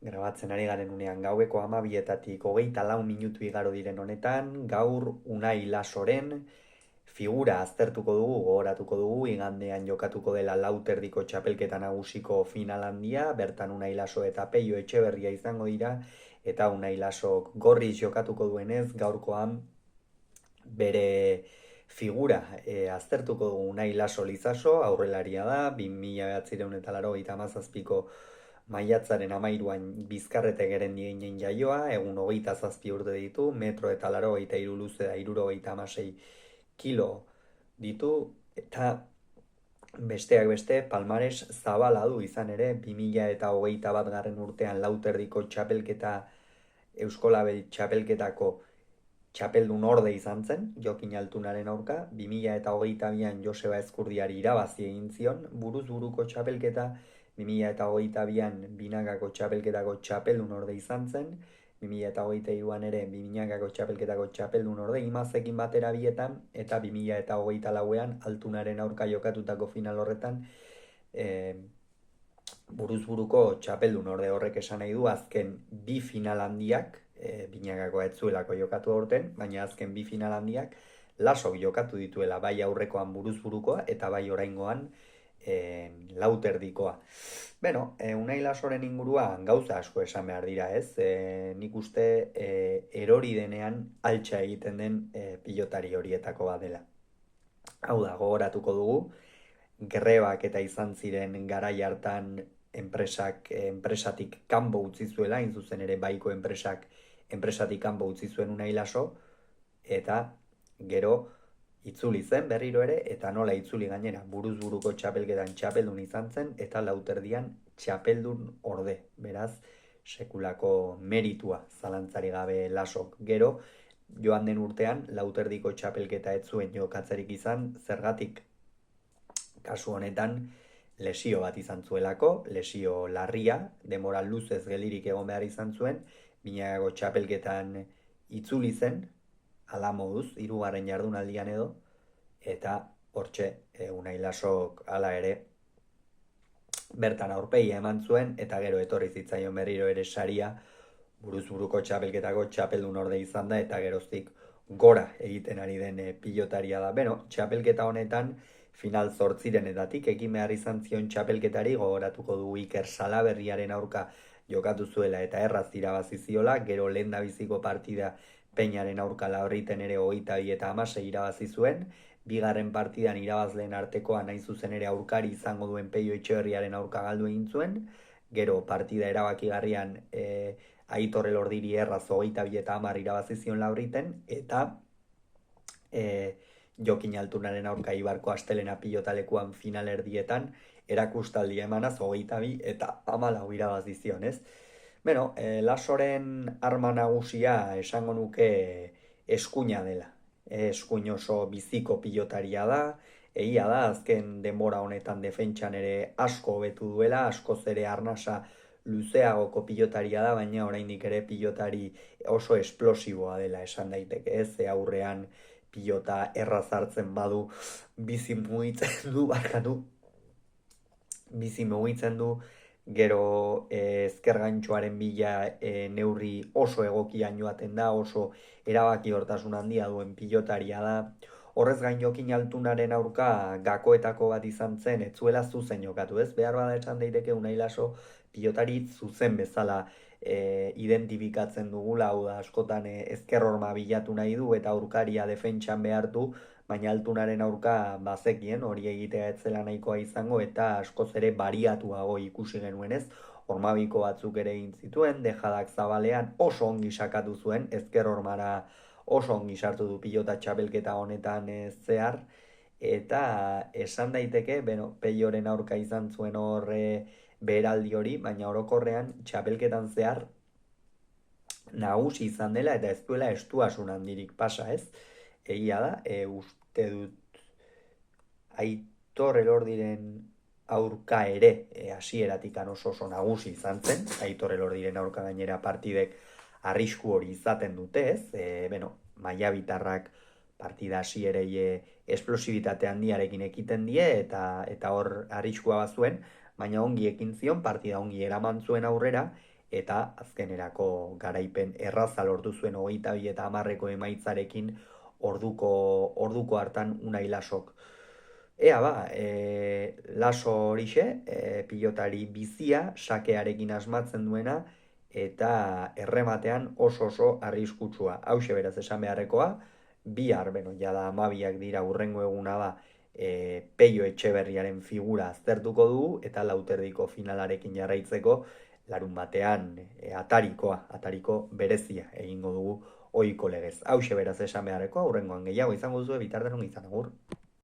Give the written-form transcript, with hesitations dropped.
Grabatzen ari garen unean gaueko 12:00 24 minutu igaro diren honetan, gaur Unai Lasoren figura aztertuko dugu, gogoratuko dugu, igandean jokatuko dela Lauterdiko txapelketa nagusiko final handia, bertan Unai Laso eta Peio Etxeberria izango dira, eta Unai Lasok gorriz jokatuko duenez, gaurkoan bere figura aztertuko dugu. Unai Laso Lizaso, aurrelaria da, 1987ko maiatzaren 13an Bizkarrete Gerendien jaioa, egun 27 urte ditu, metro eta 83 luze da, 76 kilo ditu, eta besteak beste palmares zabala du izan ere, 2021 urtean Lauterdiko txapelketa, Euskolabel txapelketako txapeldun orde izan zen, Jokin Altunaren aurka, 2022an Joseba Ezkurdiari irabazi egin zion, buruz buruko txapelketa, 2022an binakako txapelketako txapeldun orde izan zen, 2023an ere binakako txapelketako txapeldun orde imazekin batera bietan, eta 2024an Altunaren aurka jokatutako final horretan, buruz buruko txapeldun orde horrek esan nahi du azken bi final handiak, binakakoa ez zuelako jokatu aurten, baina azken bi final handiak Lasok jokatu dituela, bai aurrekoan buruz burukoa eta bai oraingoan Lauterdikoa. Beno, Unai Lasoren inguruan gauza asko esan behar dira, ez? Nik uste erori denean altxa egiten den pilotari horietako bat dela. Hau da, gogoratuko dugu, grebak eta izan ziren garai hartan enpresatik kanpo utzi zuela, hain zuzen ere baiko enpresatik kanpo utzi zuen Unai Laso, eta gero itzuli zen berriro ere, eta nola itzuli gainera, buruz buruko txapelketan txapeldun izan zen, eta Lauterdian txapeldun orde, beraz, sekulako meritua zalantzari gabe Lasok. Gero, joan den urtean, Lauterdiko txapelketa ez zuen jokatzerik izan, zergatik kasu honetan lesio bat izan zuelako, lesio larria, denbora luzez gelirik egon behar izan zuen, binakako txapelketan itzuli zen, ala moduz, 3. jardunaldian edo, eta hortxe, Unai Lasok hala ere, bertan aurpegia eman zuen, eta gero etorri zitzaion berriro ere saria, buruz buruko txapelketako txapeldun orde izan da, eta geroztik gora egiten ari den pilotaria da. Beno, txapelketa honetan, final 8 ekin behar izan zion txapelketari, gogoratuko du Iker Salaberriaren aurka jokatu zuela eta erraz irabazi ziola, gero lehendabiziko partida Peñaren aurka Larriten ere 22 eta 16 irabazi zuen, bigarren partidan irabazleen artekoa nahi zuzen ere aurkari izango duen Peio Etxeberriaren aurka galdu egin zuen, gero partida erabakigarrian Aitor Elordiri erraz 22 eta 10 irabazi zion Larriten, eta Jokin Altunaren aurka Ibarko Astelena pilotalekuan final erdietan, erakustaldia emanaz 22 eta 14 irabazi zion, ez? Beno, Lasoren arma nagusia esango nuke eskuina dela. Eskuin oso biziko pilotaria da, egia da, azken denbora honetan defentsan ere asko hobetu duela, askoz ere arnasa luzeagoko pilotaria da, baina oraindik ere pilotari oso esplosiboa dela esan daiteke, ez? Aurrean pilota erraz hartzen badu, bizi mugitzen du, gero ezker gantxoaren bila neurri oso egokian joaten da, oso erabaki hortasun handia duen pilotaria da. Horrez gain Jokin Altunaren aurka gakoetako bat izan zen, ez zuela zuzen jokatu, ez? Behar bada esan daiteke Unai Laso pilotari zuzen bezala identifikatzen dugula, hau da, askotan ezker horma bilatu nahi du eta aurkaria defentsan behar du, baina Altunaren aurka bazekien hori egitea etzela nahikoa izango eta askoz ere bariatuago ikusi genuen, ez? Hormabiko batzuk ere egin zituen, dejadak zabalean oso ongi sakatu zuen, ezker hormara oso ongi sartu du pilota txapelketa honetan zehar, eta esan daiteke, beno, Peioren aurka izan zuen horre beheraldi hori, baina orokorrean txapelketan zehar nagusi izan dela eta ez duela estuasun handirik pasa, ez? Egia da, uste dut Aitor Elordiren aurka ere hasieratik oso nagusi izan zen, Aitor Elordiren aurka gainera partidek arrisku hori izaten dute, ez? Beno, maiabitarrak partida hasierei esplosibitate handiarekin ekiten die eta hor arriskua bazuen, baina ongi ekin zion, partida ongi eraman zuen aurrera, eta azkenerako garaipen erraza lortu zuen 22 eta 10 emaitzarekin orduko hartan Unai Lasok. Ea ba, Laso horixe, pilotari bizia, sakearekin asmatzen duena, eta errematean oso arriskutsua. Hauxe beraz esan beharrekoa, bihar, jada 12ak dira urrengo eguna da, Peio Etxeberriaren figura aztertuko dugu, eta lauterdiko finalarekin jarraitzeko, larun batean atariko berezia egingo dugu ohiko legez. Hauxe beraz esan beharrekoa, urrengoan gehiago izango duzu, bitartean izan agur.